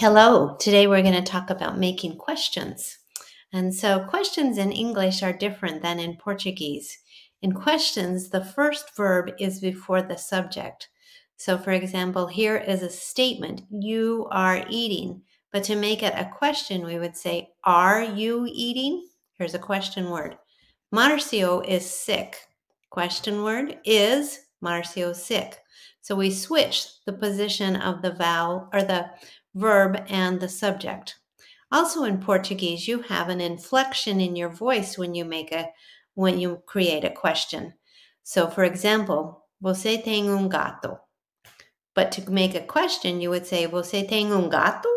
Hello, today we're going to talk about making questions. And so questions in English are different than in Portuguese. In questions, the first verb is before the subject. So for example, here is a statement, you are eating. But to make it a question, we would say, are you eating? Here's a question word. Marcio is sick. Question word is Marcio sick. So we switch the position of the vowel or the verb and the subject. Also in Portuguese, you have an inflection in your voice when you create a question. So for example, você tem gato. But to make a question, you would say, você tem gato?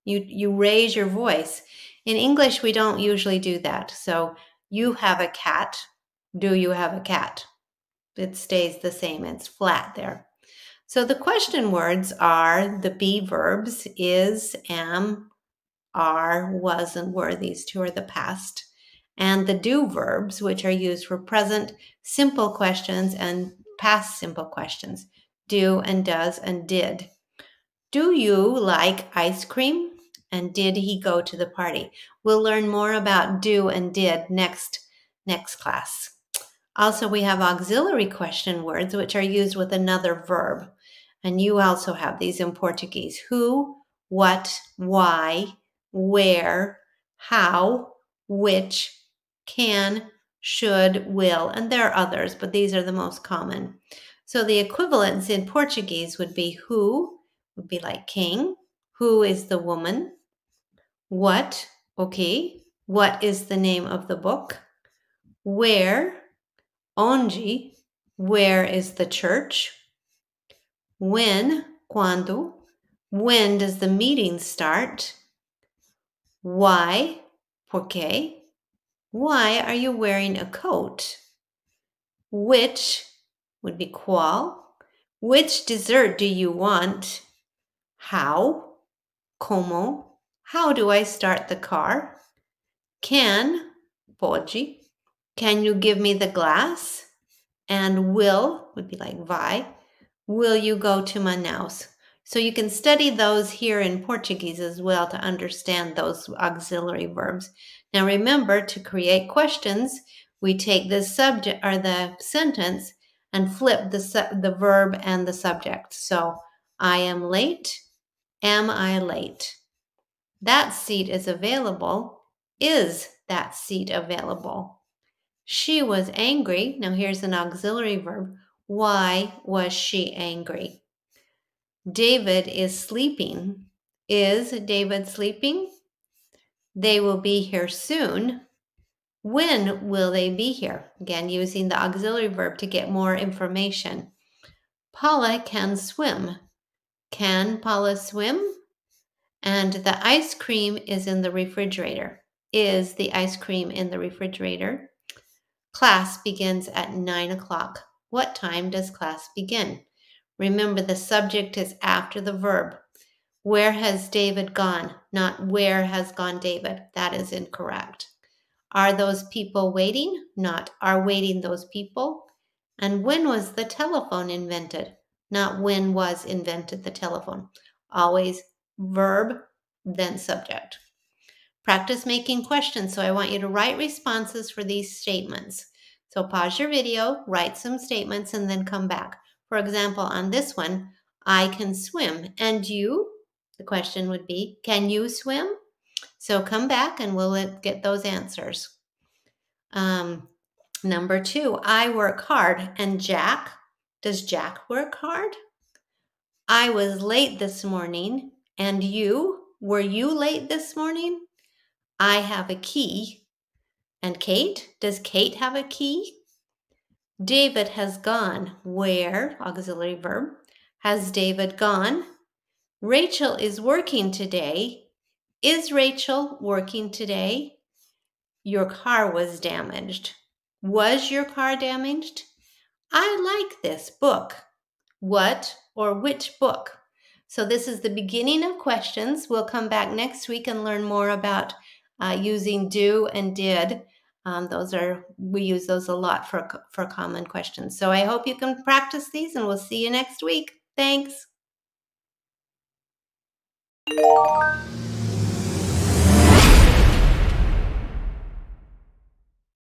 You raise your voice. In English, we don't usually do that. So you have a cat. Do you have a cat? It stays the same. It's flat there. So the question words are the be verbs, is, am, are, was, and were. These two are the past. And the do verbs, which are used for present simple questions and past simple questions. Do and does and did. Do you like ice cream? And did he go to the party? We'll learn more about do and did next class. Also, we have auxiliary question words, which are used with another verb. And you also have these in Portuguese. Who, what, why, where, how, which, can, should, will, and there are others, but these are the most common. So the equivalents in Portuguese would be who, would be like king. Who is the woman? What, okay. What is the name of the book? Where, onde, where is the church? When, quando, when does the meeting start? Why, porque, why are you wearing a coat? Which would be qual. Which dessert do you want? How, como, how do I start the car? Can, pode, can you give me the glass? And will would be like vai. Will you go to Manaus? So you can study those here in Portuguese as well to understand those auxiliary verbs. Now remember, to create questions, we take the subject or the sentence and flip the verb and the subject. So I am late. Am I late? That seat is available. Is that seat available? She was angry. Now here's an auxiliary verb. Why was she angry? David is sleeping. Is David sleeping? They will be here soon. When will they be here? Again, using the auxiliary verb to get more information. Paula can swim. Can Paula swim? And the ice cream is in the refrigerator. Is the ice cream in the refrigerator? Class begins at 9 o'clock. What time does class begin? Remember, the subject is after the verb. Where has David gone? Not where has gone David. That is incorrect. Are those people waiting? Not are waiting those people. And when was the telephone invented? Not when was invented the telephone. Always verb, then subject. Practice making questions. So I want you to write responses for these statements. So pause your video, write some statements, and then come back. For example, on this one, I can swim. And you? The question would be, can you swim? So come back and we'll get those answers. Number 2, I work hard. And Jack? Does Jack work hard? I was late this morning. And you? Were you late this morning? I have a key. And Kate? Does Kate have a key? David has gone. Where? Auxiliary verb. Has David gone? Rachel is working today. Is Rachel working today? Your car was damaged. Was your car damaged? I like this book. What or which book? So this is the beginning of questions. We'll come back next week and learn more about using do and did. We use those a lot for common questions. So I hope you can practice these, and we'll see you next week. Thanks.